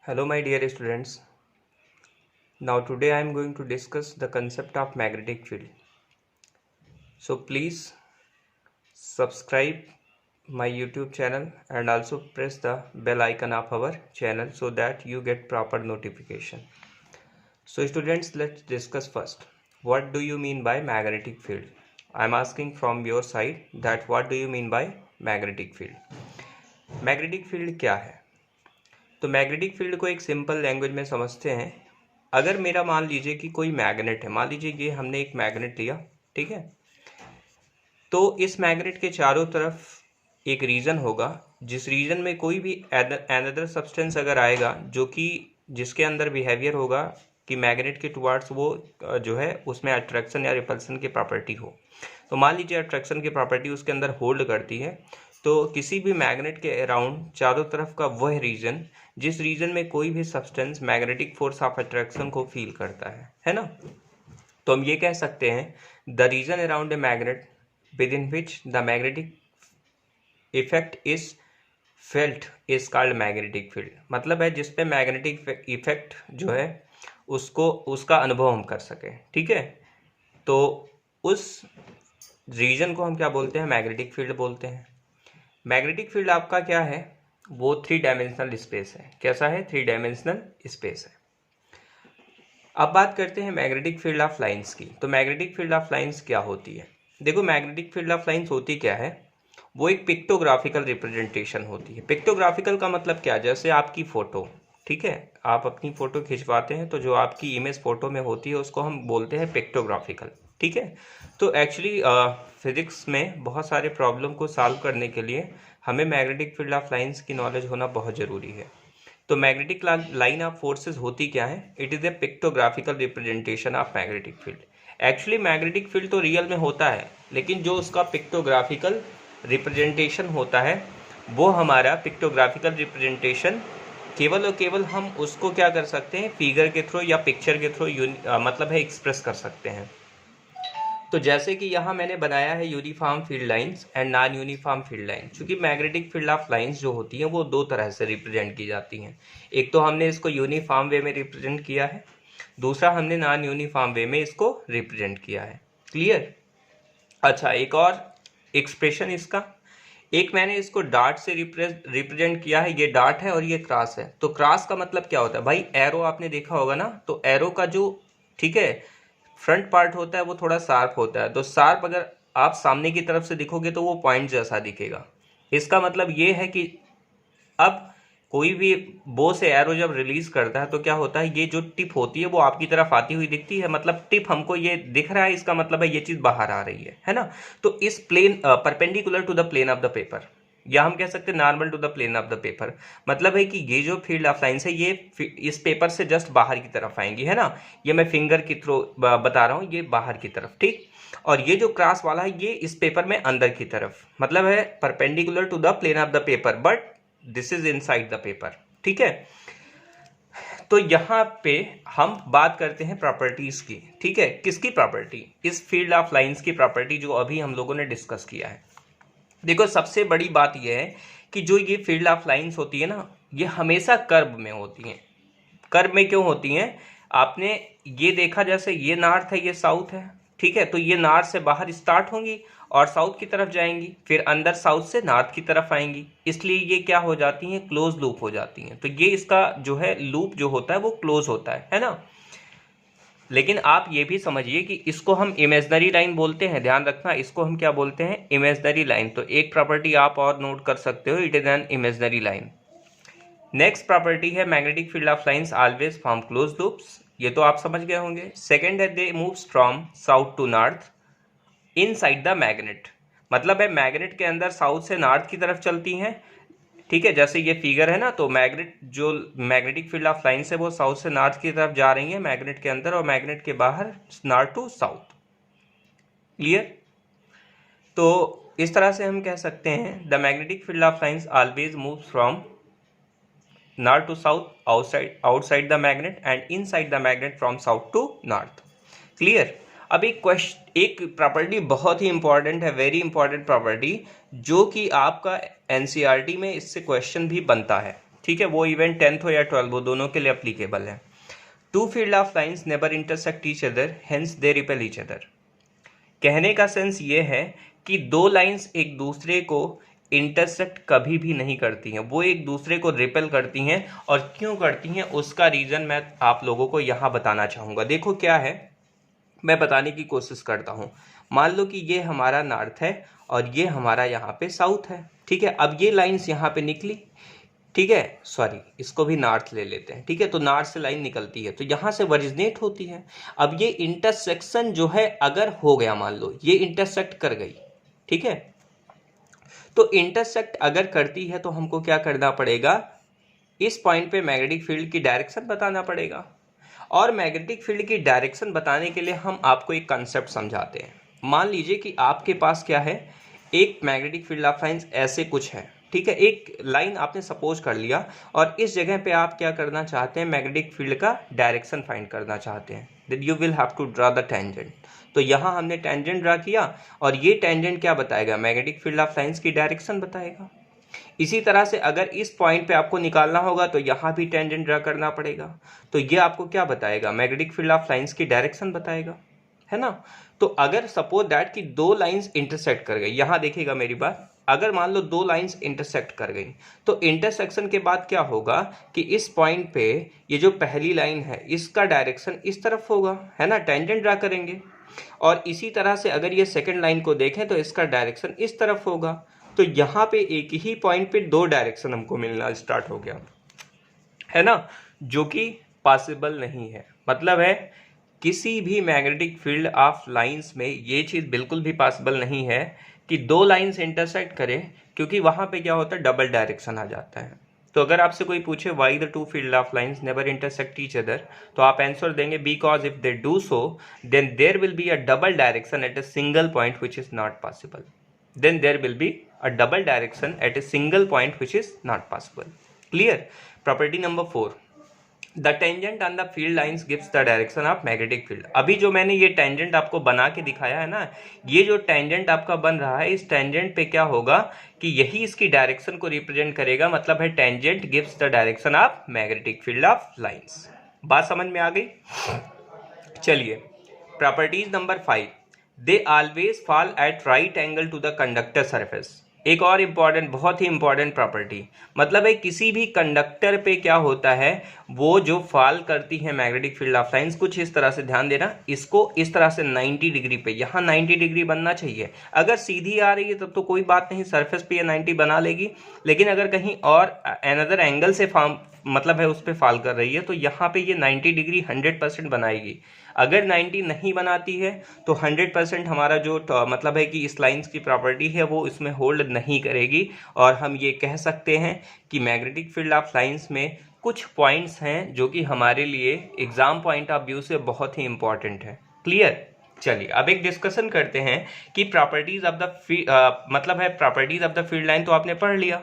Hello my dear students. Now today I am going to discuss the concept of magnetic field. So please subscribe my YouTube channel and also press the bell icon of our channel so that you get proper notification. So students, let's discuss first. What do you mean by magnetic field? I am asking from your side that what do you mean by magnetic field? Magnetic field क्या है? तो magnetic field को एक simple language में समझते हैं। अगर मेरा मान लीजिए कि कोई मैग्नेट है, मान लीजिए कि हमने एक मैग्नेट लिया, ठीक है, तो इस मैग्नेट के चारों तरफ एक रीजन होगा, जिस रीजन में कोई भी अनदर सब्सटेंस अगर आएगा जो कि जिसके अंदर बिहेवियर होगा कि मैग्नेट के टुवार्ड्स वो जो है उसमें अट्रैक्शन या रिपल्सन की प्रॉपर्टी हो। तो मान लीजिए अट्रैक्शन की प्रॉपर्टी उसके अंदर होल्ड करती है, तो किसी भी मैग्नेट के अराउंड चारों तरफ का वह रीजन जिस रीजन में कोई भी substance magnetic force of attraction को फील करता है ना। तो हम ये कह सकते हैं the region around a magnet with in which the magnetic effect is felt is called magnetic field. मतलब है जिस पे मैग्नेटिक इफेक्ट जो है उसको उसका अनुभव हम कर सकें, ठीक है। तो उस रीजन को हम क्या बोलते हैं? मैग्नेटिक फील्ड बोलते हैं। मैग्नेटिक फील्ड आपका क्या है? वो 3 डायमेंशनल स्पेस है। कैसा है? 3 डायमेंशनल स्पेस है। अब बात करते हैं मैग्नेटिक फील्ड ऑफ लाइंस की। तो मैग्नेटिक फील्ड ऑफ लाइंस क्या होती है? देखो, मैग्नेटिक फील्ड ऑफ लाइंस होती क्या है? वो एक पिक्टोग्राफिकल रिप्रेजेंटेशन होती है। पिक्टोग्राफिकल का मतलब क्या? जैसे आपकी फोटो, ठीक है, आप अपनी फोटो खिंचवाते हैं तो जो आपकी इमेज फोटो में होती है उसको हम बोलते हैं पिक्टोग्राफिकल, ठीक है। तो एक्चुअली फिजिक्स में बहुत सारे प्रॉब्लम को सॉल्व करने के लिए हमें मैग्नेटिक फील्ड ऑफ लाइंस की नॉलेज होना बहुत ज़रूरी है। तो मैग्नेटिक लाइन ऑफ फोर्सेस होती क्या है? It is a pictographical representation of magnetic field. Actually magnetic field तो रियल में होता है, लेकिन जो उसका पिक्टोग्राफिकल रिप्रेजेंटेशन होता है वो हमारा पिक्टोग्राफिकल रिप्रेजेंटेशन केवल और केवल हम उसको क्या कर सकते हैं? फिगर के थ्रू या पिक्चर के थ्रू मतलब है एक्सप्रेस कर सकते हैं। तो जैसे कि यहाँ मैंने बनाया है uniform field lines and non uniform field line. चूंकि मैग्नेटिक फील्ड ऑफ लाइंस जो होती हैं वो 2 तरह से रिप्रेजेंट की जाती हैं। एक तो हमने इसको यूनिफॉर्म वे में रिप्रेजेंट किया है, दूसरा हमने नॉन यूनिफॉर्म वे में इसको रिप्रेजेंट किया है। क्लियर? अच्छा, एक और एक्सप्रेशन इसका, एक मैंने इसको डार्ट से रिप्रेजेंट किया है। ये डार्ट है और ये क्रॉस है। तो क्रॉस का मतलब क्या होता है भाई? एरो आपने देखा होगा ना, तो एरो का जो, ठीक है, फ्रंट पार्ट होता है वो थोड़ा शार्प होता है। तो शार्प अगर आप सामने की तरफ से दिखोगे तो वो पॉइंट जैसा दिखेगा। इसका मतलब ये है कि अब कोई भी बो से एरो जब रिलीज करता है तो क्या होता है? ये जो टिप होती है वो आपकी तरफ आती हुई दिखती है। मतलब टिप हमको ये दिख रहा है, इसका मतलब है ये चीज बाहर आ रही है ना। तो इस plane perpendicular to the plane of the paper, या हम कह सकते हैं normal to the plane of the paper. मतलब है कि ये जो फील्ड ऑफ लाइंस है ये इस पेपर से जस्ट बाहर की तरफ आएंगी, है ना। ये मैं फिंगर के थ्रू बता रहा हूँ, ये बाहर की तरफ, ठीक। और ये जो क्रॉस वाला है ये इस पेपर में अंदर की तरफ, मतलब है perpendicular to the plane of the paper, but this is inside the paper, ठीक है। तो यहां पे हम बात करते हैं प्रॉपर्टीज की, ठीक है। किसकी प्रॉपर्टी? इस फील्ड ऑफ लाइंस की प्रॉपर्टी जो अभी हम लोगों ने डिस्कस किया है। देखो, सबसे बड़ी बात यह है कि जो ये फील्ड ऑफ लाइंस होती है ना, ये हमेशा कर्व में होती हैं। कर्व में क्यों होती हैं? आपने ये देखा, जैसे ये नॉर्थ है, ये साउथ है, ठीक है। तो ये नॉर्थ से बाहर स्टार्ट होंगी और साउथ की तरफ जाएंगी, फिर अंदर साउथ से नॉर्थ की तरफ आएंगी। इसलिए ये क्या हो जाती हैं? क्लोज लूप हो जाती हैं। तो ये इसका जो है लूप जो होता है वो क्लोज होता है ना। लेकिन आप ये भी समझिए कि इसको हम इमेजनरी लाइन बोलते हैं। ध्यान रखना, इसको हम क्या बोलते हैं? Imaginary line. तो एक प्रॉपर्टी आप और नोट कर सकते हो, it is an imaginary line. Next property है magnetic field of lines always form close loops. ये तो आप समझ गए होंगे। सेकंड है they moves from south to north inside the magnet. मतलब है मैग्नेट के अंदर साउथ से नॉर्थ की तरफ चलती हैं, ठीक है। जैसे ये फिगर है ना, तो मैग्नेट जो मैग्नेटिक फील्ड ऑफ लाइंस है वो साउथ से नॉर्थ की तरफ जा रही है मैग्नेट के अंदर, और मैग्नेट के बाहर नॉर्थ टू साउथ। क्लियर? तो इस तरह से हम कह सकते हैं the magnetic field of lines always moves from north to south outside the magnet and inside the magnet from south to north. Clear? अब एक प्रॉपर्टी बहुत ही इंपॉर्टेंट है, वेरी इंपॉर्टेंट प्रॉपर्टी, जो कि आपका एनसीईआरटी में इससे क्वेश्चन भी बनता है। ठीक है, वो इवेंट 10th हो या 12th हो, दोनों के लिए अप्लीकेबल है। Two field of lines never intersect each other, hence they repel each other. कहने का सेंस ये है कि दो लाइंस एक दूसरे को इंटरसेक्ट कभी भी नहीं करती हैं, वो एक दूसरे को रिपेल करती हैं। और क्यों करती हैं उसका रीज़न मैं आप लोगों को यहाँ बताना चाहूँगा। देखो क्या है, मैं बताने की कोशिश करता हूँ। मान लो कि ये हमारा नॉर्थ है और ये हमारा यहाँ पे साउथ है, ठीक है। अब ये लाइंस यहाँ पे निकली, ठीक है, सॉरी इसको भी नॉर्थ ले लेते हैं, ठीक है। तो नॉर्थ से लाइन निकलती है तो यहाँ से ओरिजिनेट होती है। अब ये इंटरसेक्शन जो है अगर हो गया, मान लो ये इंटरसेक्ट कर गई, ठीक है, तो इंटरसेक्ट अगर करती है तो हमको क्या करना पड़ेगा, इस पॉइंट पे मैग्नेटिक फील्ड की डायरेक्शन बताना पड़ेगा। और मैग्नेटिक फील्ड की डायरेक्शन बताने के लिए हम आपको एक कंसेप्ट समझाते हैं। मान लीजिए कि आपके पास क्या है, एक मैग्नेटिक फील्ड ऑफ लाइंस ऐसे कुछ है, ठीक है। एक लाइन आपने सपोज कर लिया और इस जगह पे आप क्या करना चाहते हैं, मैग्नेटिक फील्ड का डायरेक्शन फाइंड करना चाहते हैं। Then you will have to draw the tangent. तो यहाँ हमने टेंजेंट ड्रा किया और ये टेंजेंट क्या बताएगा, मैग्नेटिक फील्ड ऑफ लाइंस की डायरेक्शन बताएगा। इसी तरह से अगर इस पॉइंट पे आपको निकालना होगा तो यहाँ भी टेंजेंट ड्रा करना पड़ेगा। तो ये आपको क्या बताएगा, मैग्नेटिक फील्ड ऑफ लाइंस की डायरेक्शन बताएगा, है ना। तो अगर सपोज दैट कि दो लाइंस इंटरसेक्ट कर गई, यहाँ देखिएगा मेरी बात, अगर मान लो दो लाइंस इंटरसेक्ट कर गई तो इंटरसेक्शन के बाद क्या होगा कि इस पॉइंट पे ये जो पहली लाइन है इसका डायरेक्शन इस तरफ होगा, है ना, टेंजेंट ड्रा करेंगे। और इसी तरह से अगर ये सेकेंड लाइन को देखें तो इसका डायरेक्शन इस तरफ होगा। तो यहाँ पे एक ही पॉइंट पे दो डायरेक्शन हमको मिलना स्टार्ट हो गया, है ना, जो कि पॉसिबल नहीं है। मतलब है किसी भी मैग्नेटिक फील्ड ऑफ लाइंस में ये चीज़ बिल्कुल भी पॉसिबल नहीं है कि दो लाइंस इंटरसेक्ट करें, क्योंकि वहाँ पे क्या होता है, डबल डायरेक्शन आ जाता है। तो अगर आपसे कोई पूछे why the two field of lines never intersect each other, तो आप आंसर देंगे because if they do so then there will be a double direction at a single point which is not possible. then there will be a double direction at a single point which is not possible. Clear? Property number 4, the tangent on the field lines gives the direction of magnetic field. अभी जो मैंने ये tangent आपको बना के दिखाया है ना, ये जो टेंजेंट आपका बन रहा है, इस टेंजेंट पे क्या होगा कि यही इसकी डायरेक्शन को रिप्रेजेंट करेगा। मतलब है tangent gives the direction of magnetic field of lines. बात समझ में आ गई? चलिए, properties number 5, they always fall at right angle to the conductor surface. एक और इम्पॉर्टेंट, बहुत ही इंपॉर्टेंट प्रॉपर्टी, मतलब है किसी भी कंडक्टर पे क्या होता है, वो जो फॉल करती है मैग्नेटिक फील्ड ऑफ लाइंस, कुछ इस तरह से, ध्यान देना, इसको इस तरह से 90 डिग्री पे, यहाँ 90 डिग्री बनना चाहिए। अगर सीधी आ रही है तब तो कोई बात नहीं, सरफेस पे ये 90 बना लेगी। लेकिन अगर कहीं और अनदर एंगल से मतलब है उस पर फॉल कर रही है तो यहाँ पे ये 90 डिग्री 100% बनाएगी। अगर 90 नहीं बनाती है तो 100% हमारा जो मतलब है कि इस लाइंस की प्रॉपर्टी है वो इसमें होल्ड नहीं करेगी। और हम ये कह सकते हैं कि मैग्नेटिक फील्ड ऑफ लाइंस में कुछ पॉइंट्स हैं जो कि हमारे लिए एग्जाम पॉइंट ऑफ व्यू से बहुत ही इंपॉर्टेंट है। क्लियर? चलिए अब एक डिस्कशन करते हैं कि प्रॉपर्टीज ऑफ द मतलब है properties of the field line तो आपने पढ़ लिया।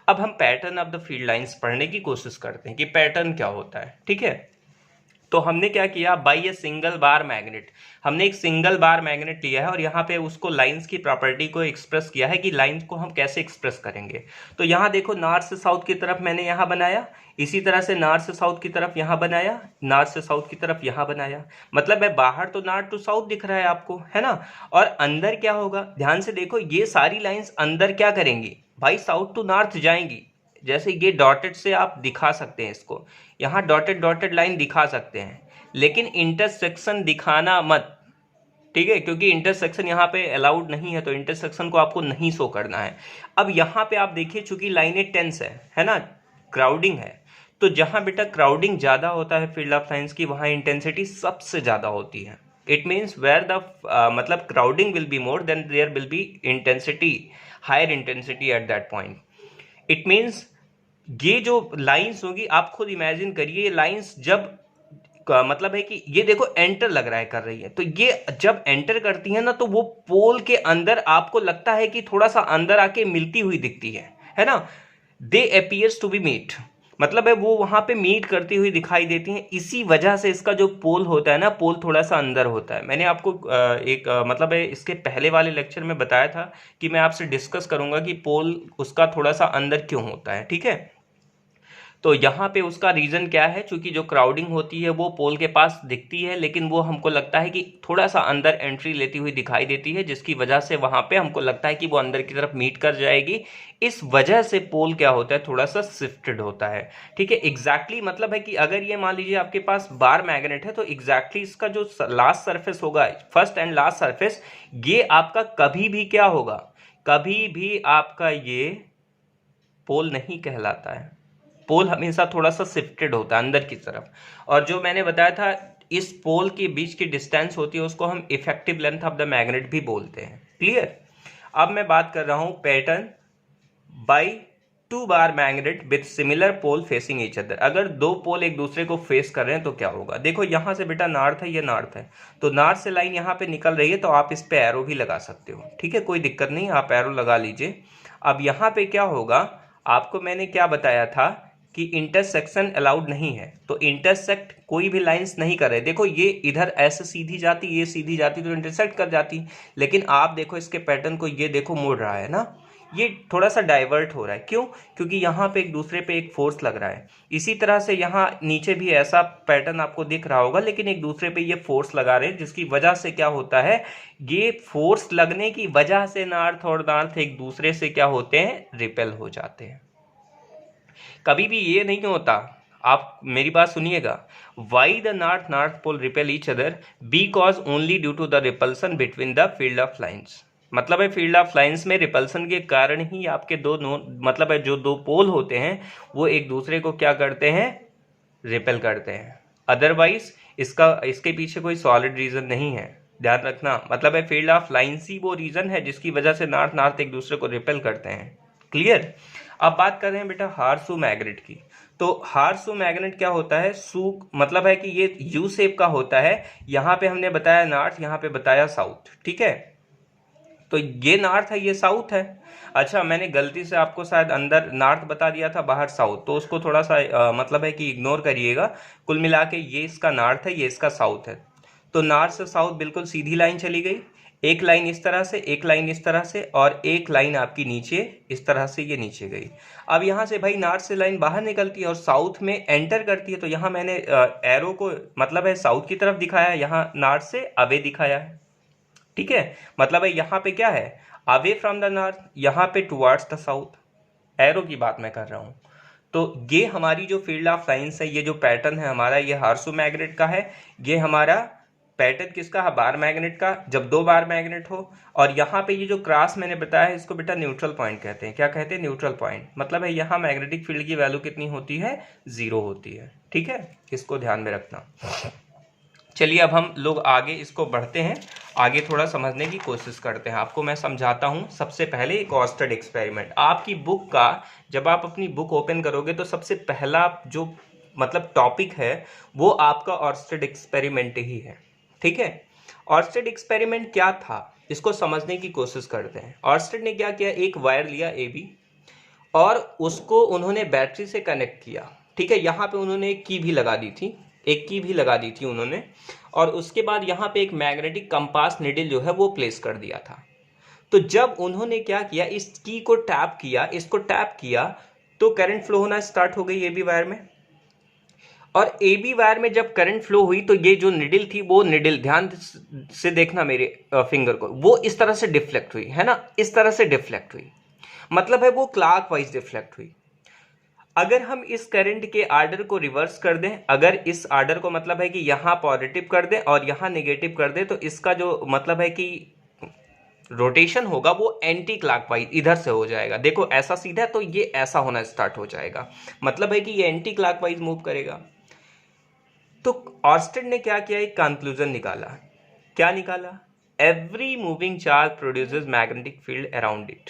अब हम pattern of the field lines पढ़ने की कोशिश करते हैं कि पैटर्न क्या होता है। ठीक है, तो हमने क्या किया, by a single bar magnet, हमने एक सिंगल बार मैग्नेट लिया है और यहाँ पे उसको लाइंस की प्रॉपर्टी को एक्सप्रेस किया है कि लाइंस को हम कैसे एक्सप्रेस करेंगे। तो यहाँ देखो, नॉर्थ से साउथ की तरफ मैंने यहाँ बनाया, इसी तरह से नॉर्थ से साउथ की तरफ यहाँ बनाया, नॉर्थ से साउथ की तरफ यहाँ बनाया। मतलब है बाहर तो नॉर्थ टू साउथ दिख रहा है आपको, है ना, और अंदर क्या होगा, ध्यान से देखो, ये सारी लाइंस अंदर क्या करेंगी भाई, साउथ टू नॉर्थ जाएंगी। जैसे ये डॉटेड से आप दिखा सकते हैं, इसको यहाँ डॉटेड डॉटेड लाइन दिखा सकते हैं, लेकिन इंटरसेक्शन दिखाना मत, ठीक है, क्योंकि इंटरसेक्शन यहाँ पे अलाउड नहीं है, तो इंटरसेक्शन को आपको नहीं शो करना है। अब यहाँ पे आप देखिए, चूंकि लाइनें टेंस है ना, क्राउडिंग है, तो जहाँ बेटा क्राउडिंग ज़्यादा होता है फील्ड ऑफ लाइंस की, वहाँ इंटेंसिटी सबसे ज़्यादा होती है। इट मीन्स वेयर द मतलब crowding will be more then there will be intensity, higher intensity at that point. It means ये जो लाइंस होगी, आप खुद इमेजिन करिए, ये लाइंस जब मतलब है कि ये देखो एंटर लग रहा है कर रही है, तो ये जब एंटर करती है ना, तो वो पोल के अंदर आपको लगता है कि थोड़ा सा अंदर आके मिलती हुई दिखती है ना, they appears to be meet, मतलब है वो वहां पे मीट करती हुई दिखाई देती हैं। इसी वजह से इसका जो पोल होता है ना, पोल थोड़ा सा अंदर होता है। मैंने आपको एक मतलब है इसके पहले वाले लेक्चर में बताया था कि मैं आपसे डिस्कस करूंगा कि पोल उसका थोड़ा सा अंदर क्यों होता है। ठीक है, तो यहाँ पे उसका रीज़न क्या है, चूंकि जो क्राउडिंग होती है वो पोल के पास दिखती है, लेकिन वो हमको लगता है कि थोड़ा सा अंदर एंट्री लेती हुई दिखाई देती है, जिसकी वजह से वहाँ पे हमको लगता है कि वो अंदर की तरफ मीट कर जाएगी। इस वजह से पोल क्या होता है, थोड़ा सा शिफ्टेड होता है। ठीक है, एग्जैक्टली मतलब है कि अगर ये मान लीजिए आपके पास बार मैग्नेट है, तो एग्जैक्टली इसका जो लास्ट सरफेस होगा, फर्स्ट एंड लास्ट सरफेस, ये आपका कभी भी क्या होगा, कभी भी आपका ये पोल नहीं कहलाता है। पोल हमेशा थोड़ा सा शिफ्टेड होता है अंदर की तरफ। और जो मैंने बताया था, इस पोल के बीच की डिस्टेंस होती है उसको हम effective length of the magnet भी बोलते हैं। क्लियर। अब मैं बात कर रहा हूं pattern by two bar magnet with similar pole facing each other. अगर दो पोल एक दूसरे को फेस कर रहे हैं तो क्या होगा, देखो यहां से बेटा नॉर्थ है, ये नॉर्थ है, तो नॉर्थ से लाइन यहां पे निकल रही है, तो आप इस पे एरो भी लगा सकते हो। ठीक है, कोई दिक्कत नहीं, आप एरो लगा लीजिए। अब यहां पे क्या होगा, आपको मैंने क्या बताया था कि इंटरसेक्शन अलाउड नहीं है, तो इंटरसेक्ट कोई भी लाइंस नहीं कर रहे। देखो ये इधर ऐसे सीधी जाती, ये सीधी जाती तो इंटरसेक्ट कर जाती, लेकिन आप देखो इसके पैटर्न को, ये देखो मुड़ रहा है ना, ये थोड़ा सा डाइवर्ट हो रहा है। क्यों, क्योंकि यहाँ पे एक दूसरे पे एक फोर्स लग रहा है। इसी तरह से यहाँ नीचे भी ऐसा पैटर्न आपको दिख रहा होगा, लेकिन एक दूसरे पे ये फोर्स लगा रहे हैं, जिसकी वजह से क्या होता है, ये फोर्स लगने की वजह से नॉर्थ और नॉर्थ एक दूसरे से क्या होते हैं, रिपेल हो जाते हैं। कभी भी ये नहीं होता, आप मेरी बात सुनिएगा, why the north pole repel each other, because only due to the repulsion between the field of lines. मतलब है फील्ड ऑफ लाइन्स में रिपल्सन के कारण ही आपके मतलब है जो दो पोल होते हैं वो एक दूसरे को क्या करते हैं, रिपेल करते हैं। अदरवाइज इसके पीछे कोई सॉलिड रीजन नहीं है, ध्यान रखना। मतलब है फील्ड ऑफ लाइन्स ही वो रीजन है जिसकी वजह से नॉर्थ एक दूसरे को रिपेल करते हैं। क्लियर। अब बात कर रहे हैं बेटा हार्सू मैग्नेट की। तो हार्सू मैग्नेट क्या होता है, मतलब है कि ये यू शेप का होता है। यहां पे हमने बताया नॉर्थ, यहां पे बताया साउथ। ठीक है, तो ये नॉर्थ है, ये साउथ है। अच्छा, मैंने गलती से आपको शायद अंदर नॉर्थ बता दिया था, बाहर साउथ, तो उसको थोड़ा सा मतलब है कि इग्नोर करिएगा। कुल मिला के ये इसका नॉर्थ है, ये इसका साउथ है। तो नॉर्थ से साउथ बिल्कुल सीधी लाइन चली गई, एक लाइन इस तरह से, एक लाइन इस तरह से, और एक लाइन आपकी नीचे इस तरह से, ये नीचे गई। अब यहाँ से भाई नॉर्थ से लाइन बाहर निकलती है और साउथ में एंटर करती है, तो यहाँ मैंने एरो को मतलब है साउथ की तरफ दिखाया, यहाँ नॉर्थ से अवे दिखाया है। ठीक है, मतलब है यहाँ पे क्या है, अवे फ्रॉम द नॉर्थ, यहाँ पे टुवर्ड्स द साउथ, एरो की बात मैं कर रहा हूँ। तो ये हमारी जो फील्ड ऑफ लाइन्स है, ये जो पैटर्न है हमारा, ये हार्सू मैग्नेट का है। ये हमारा पैटर्न किसका है, बार मैग्नेट का, जब दो बार मैग्नेट हो। और यहाँ पे ये जो क्रॉस मैंने बताया है, इसको बेटा न्यूट्रल पॉइंट कहते हैं। क्या कहते हैं, न्यूट्रल पॉइंट। मतलब है यहाँ मैग्नेटिक फील्ड की वैल्यू कितनी होती है, 0 होती है। ठीक है, इसको ध्यान में रखना। चलिए अब हम लोग आगे इसको बढ़ते हैं, आगे थोड़ा समझने की कोशिश करते हैं। आपको मैं समझाता हूं। सबसे पहले एक ऑर्स्टेड एक्सपेरिमेंट, आपकी बुक का जब आप अपनी बुक ओपन करोगे तो सबसे पहला जो मतलब टॉपिक है वो आपका ऑर्स्टेड एक्सपेरिमेंट ही है। ठीक है, ऑर्स्टेड एक्सपेरिमेंट क्या था इसको समझने की कोशिश करते हैं। ऑर्स्टेड ने क्या किया, एक वायर लिया AB और उसको उन्होंने बैटरी से कनेक्ट किया। ठीक है, यहाँ पे उन्होंने एक की भी लगा दी थी, उन्होंने। और उसके बाद यहाँ पे एक मैग्नेटिक कंपास निडल जो है वो प्लेस कर दिया था। तो जब उन्होंने क्या किया, इस की को इसको टैप किया, तो करंट फ्लो होना स्टार्ट हो गई AB वायर में। और AB वायर में जब करंट फ्लो हुई तो ये जो निडल थी, वो निडल ध्यान से देखना मेरे फिंगर को, वो इस तरह से डिफ्लेक्ट हुई है ना, इस तरह से डिफ्लेक्ट हुई, मतलब है वो क्लॉकवाइज डिफ्लेक्ट हुई। अगर हम इस करंट के आर्डर को रिवर्स कर दें, अगर इस आर्डर को मतलब है कि यहां पॉजिटिव कर दें और यहां नेगेटिव कर दें, तो इसका जो मतलब है कि रोटेशन होगा वो एंटी क्लॉकवाइज इधर से हो जाएगा। देखो ऐसा सीधा है तो ये ऐसा होना स्टार्ट हो जाएगा, मतलब है कि ये एंटी क्लॉकवाइज मूव करेगा। तो ऑर्स्टेड ने क्या किया, एक कंक्लूजन निकाला। क्या निकाला, every moving charge produces magnetic field around it.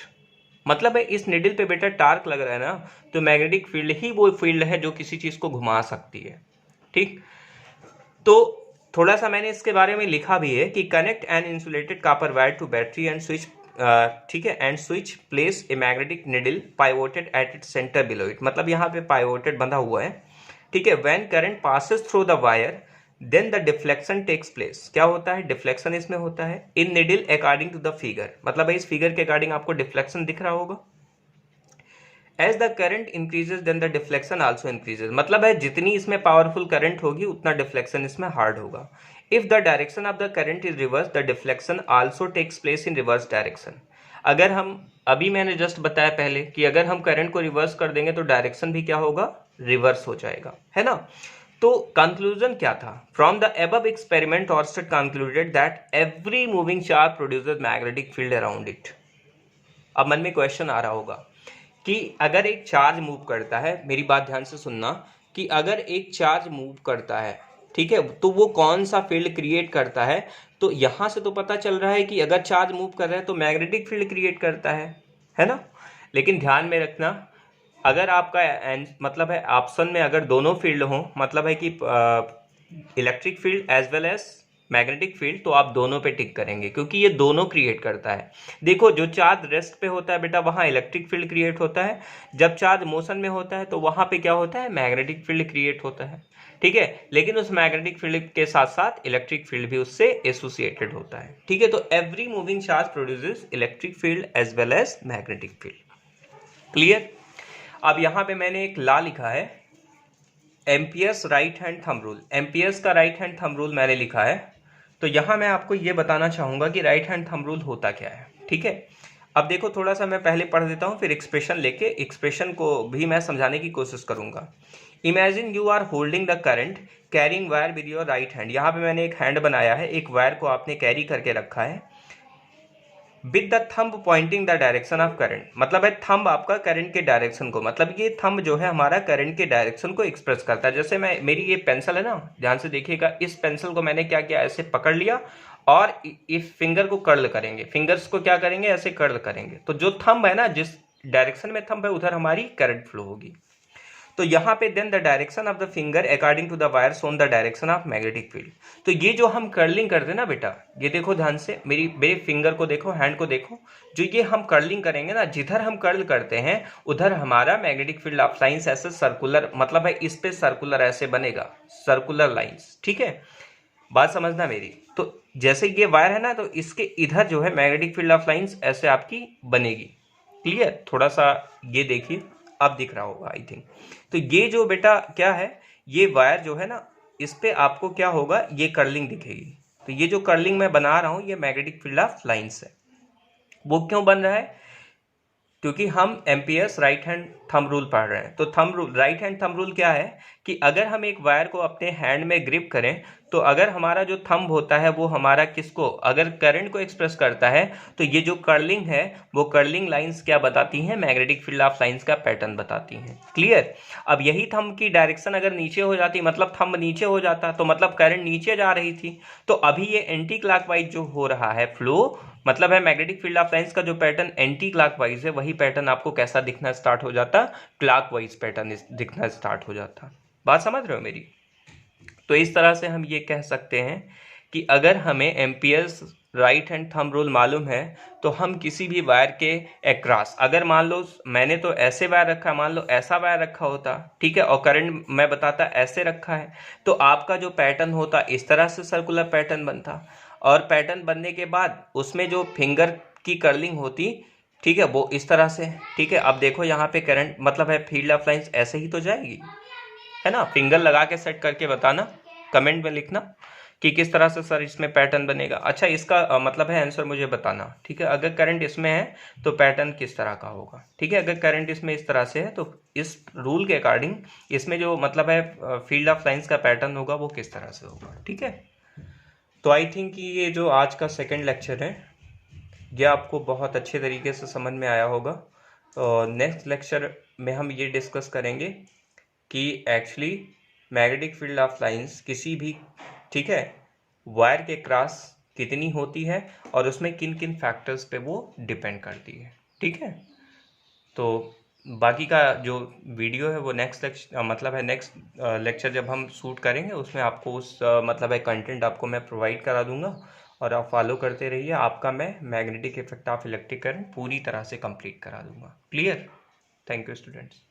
मतलब है इस निडल पे बेटा टार्क लग रहा है ना, तो मैग्नेटिक फील्ड ही वो फील्ड है जो किसी चीज को घुमा सकती है। ठीक, तो थोड़ा सा मैंने इसके बारे में लिखा भी है कि connect an insulated copper wire to battery and switch, ठीक है, and switch place a magnetic needle pivoted at it centre below it. मतलब यहाँ पे पाइवोटेड बंधा हुआ है। ठीक है, when current passes through the wire then the deflection takes place. क्या होता है, डिफ्लेक्शन इसमें होता है in needle according to the figure. मतलब इस फिगर के अकॉर्डिंग आपको डिफ्लेक्शन दिख रहा होगा। As the current increases then the deflection also increases, मतलब है जितनी इसमें पावरफुल करंट होगी उतना डिफ्लेक्शन इसमें हार्ड होगा। If the direction of the current is reverse the deflection also takes place in reverse direction. अगर हम अभी मैंने जस्ट बताया पहले कि अगर हम करंट को रिवर्स कर देंगे तो डायरेक्शन भी क्या होगा, रिवर्स हो जाएगा, है ना। तो कंक्लूजन क्या था, from the above experiment Oersted concluded that every moving charge produces magnetic field around it. अब मन में क्वेश्चन आ रहा होगा कि अगर एक चार्ज मूव करता है, मेरी बात ध्यान से सुनना, कि अगर एक चार्ज मूव करता है, ठीक है, तो वो कौन सा फील्ड क्रिएट करता है। तो यहां से तो पता चल रहा है कि अगर चार्ज मूव कर रहा है तो मैग्नेटिक फील्ड क्रिएट करता है ना। लेकिन ध्यान में रखना, अगर आपका मतलब है ऑप्शन में अगर दोनों फील्ड हो, मतलब है कि electric field as well as magnetic field, तो आप दोनों पे टिक करेंगे क्योंकि ये दोनों क्रिएट करता है। देखो जो चार्ज रेस्ट पे होता है बेटा वहां इलेक्ट्रिक फील्ड क्रिएट होता है, जब चार्ज मोशन में होता है तो वहां पे क्या होता है, मैग्नेटिक फील्ड क्रिएट होता है, ठीक है। लेकिन उस मैग्नेटिक फील्ड के साथ साथ इलेक्ट्रिक फील्ड भी उससे एसोसिएटेड होता है, ठीक है। तो every moving charge produces electric field as well as magnetic field. Clear. अब यहां पे मैंने एक लॉ लिखा है, Ampere's right hand thumb rule. Ampere's का राइट हैंड थंब रूल मैंने लिखा है, तो यहां मैं आपको यह बताना चाहूंगा कि राइट हैंड थंब रूल होता क्या है, ठीक है। अब देखो थोड़ा सा मैं पहले पढ़ देता हूं, फिर एक्सप्रेशन लेके एक्सप्रेशन को भी मैं समझाने की कोशिश करूंगा। Imagine you are holding the current carrying wire with your right hand. यहां पे मैंने एक हैंड बनाया है, एक वायर को आपने कैरी करके रखा है, with the thumb Poynting the direction of current, मतलब है थंब आपका करंट के डायरेक्शन को, मतलब ये थंब जो है हमारा करंट के डायरेक्शन को एक्सप्रेस करता है। जैसे मैं, मेरी ये पेंसिल है ना, ध्यान से देखिएगा, इस पेंसिल को मैंने क्या किया, ऐसे पकड़ लिया और इस फिंगर को कर्ल करेंगे, फिंगर्स को क्या करेंगे, ऐसे कर्ल करेंगे, तो जो थंब है ना, जिस डायरेक्शन में थंब है उधर हमारी करंट फ्लो होगी। तो यहाँ पे then the direction of the finger according to the wire shown the direction of magnetic field. तो ये जो हम कर्लिंग करते हैं ना बेटा, ये देखो ध्यान से, मेरे फिंगर को देखो, हैंड को देखो, जो ये हम कर्लिंग करेंगे ना, जिधर हम कर्ल करते हैं उधर हमारा मैग्नेटिक फील्ड ऑफ लाइंस ऐसे सर्कुलर, मतलब है इस पे सर्कुलर ऐसे बनेगा, सर्कुलर लाइंस, ठीक है। बात समझना मेरी। तो जैसे ये वायर है ना, तो इसके इधर जो है मैग्नेटिक फील्ड ऑफ लाइंस ऐसे आपकी बनेगी। क्लियर। थोड़ा सा ये देखिए, अब दिख रहा होगा आई थिंक। तो ये जो बेटा क्या है, ये वायर जो है ना, इस पे आपको क्या होगा, ये कर्लिंग दिखेगी। तो ये जो कर्लिंग मैं बना रहा हूं ये मैग्नेटिक फील्ड ऑफ लाइंस है। वो क्यों बन रहा है, क्योंकि हम amperes right hand thumb rule पढ़ रहे हैं। तो thumb rule, right hand thumb rule क्या है कि अगर हम एक वायर को अपने हैंड में ग्रिप करें, तो अगर हमारा जो थंब होता है वो हमारा किसको, अगर करंट को एक्सप्रेस करता है, तो ये जो कर्लिंग है वो कर्लिंग लाइंस क्या बताती हैं, मैग्नेटिक फील्ड ऑफ लाइंस का पैटर्न बताती हैं। क्लियर। अब यही थंब की डायरेक्शन अगर नीचे हो जाती, मतलब थंब नीचे हो जाता, तो मतलब करंट नीचे जा रही थी, तो अभी ये एंटी क्लॉकवाइज जो हो रहा है फ्लो, मतलब है मैग्नेटिक फील्ड ऑफ लाइंस का जो पैटर्न एंटी क्लॉकवाइज है, वही पैटर्न आपको कैसा दिखना स्टार्ट हो जाता, क्लॉकवाइज पैटर्न दिखना स्टार्ट हो जाता। बात समझ रहे हो मेरी। तो इस तरह से हम ये कह सकते हैं कि अगर हमें amperes right hand thumb rule मालूम है, तो हम किसी भी वायर के अक्रॉस, अगर मान लो मैंने तो ऐसे वायर रखा, मान लो ऐसा वायर रखा होता, ठीक है, और करंट मैं बताता ऐसे रखा है, तो आपका जो पैटर्न होता इस तरह से सर्कुलर पैटर्न बनता, और पैटर्न बनने के बाद उसमें जो फिंगर की कर्लिंग होती, ठीक है, वो इस तरह से, ठीक है। अब देखो यहाँ पे करंट, मतलब है फील्ड ऑफ लाइंस ऐसे ही तो जाएगी, है ना। फिंगर लगा के सेट करके बताना, कमेंट में लिखना कि किस तरह से सर इसमें पैटर्न बनेगा। अच्छा, इसका मतलब है आंसर मुझे बताना, ठीक है। अगर करंट इसमें है तो पैटर्न किस तरह का होगा, ठीक है। अगर करंट इसमें इस तरह से है तो इस रूल के अकॉर्डिंग इसमें जो मतलब है फील्ड ऑफ लाइंस का पैटर्न होगा वो किस तरह से होगा, ठीक है। तो आई थिंक कि ये जो आज का सेकेंड लेक्चर है ये आपको बहुत अच्छे तरीके से समझ में आया होगा। और नेक्स्ट लेक्चर में हम ये डिस्कस करेंगे कि actually magnetic field of lines किसी भी, ठीक है, वायर के क्रॉस कितनी होती है और उसमें किन किन फैक्टर्स पे वो डिपेंड करती है, ठीक है। तो बाकी का जो वीडियो है वो नेक्स्ट मतलब है नेक्स्ट लेक्चर जब हम शूट करेंगे उसमें आपको उस मतलब है कंटेंट आपको मैं प्रोवाइड करा दूंगा, और आप फॉलो करते रहिए। आपका मैं magnetic effect of electric current पूरी तरह से कंप्लीट करा दूंगा। क्लियर। Thank you students.